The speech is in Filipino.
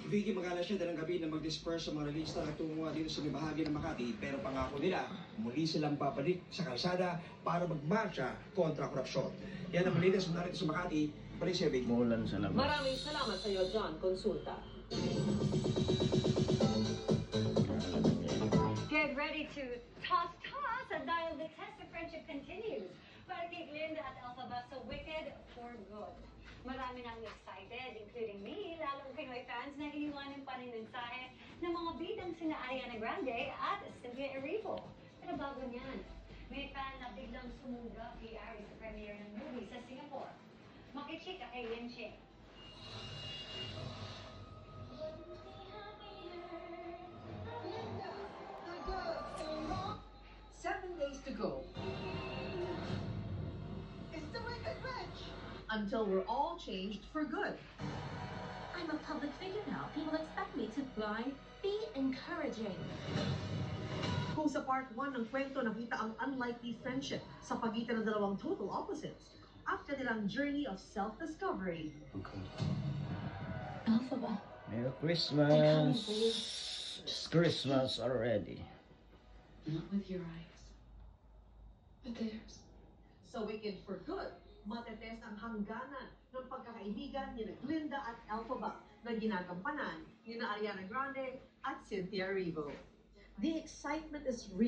Vicky, magala siya dalang gabi na mag-disperse sa mga relista na tungo dito sa may bahagi ng Makati, pero pangako nila, muli silang babalik sa kalsada para magmarsya kontra korupsyon. Yan ang malitas mula rito sa Makati, Patricia Vicky. Mulan sa labas. Maraming salamat sa iyo, John. Konsulta. Get ready to toss dahil the test of friendship continues. Para kay Glinda at Elphaba sa Wicked for Good. Marami nang excited, including me, lalong Pinoy fans na iniwanan pa ng mensahe ng mga bidang sina Ariana Grande at Cynthia Erivo. Pero bago niyan, may fan na biglang sumuga kay Ari sa premiere ng movie sa Singapore. Makichika kay Yen Ching. 7 days to go. It's the Wicked Witch! Until we're all changed for good. I'm a public figure now. People expect me to be encouraging. Kung sa part 1 ng kwento nakita ang unlikely friendship sa pagitan ng dalawang total opposites after nilang journey of self-discovery. Okay. Elphaba. Merry Come, Christmas. please. It's Christmas already. Not with your eyes, but theirs. Sa Wicked for Good, matetest ang hangganan ng pagkakaibigan ni Glinda at Elphaba na ginagampanan ni Ariana Grande at Cynthia Erivo. The excitement is real.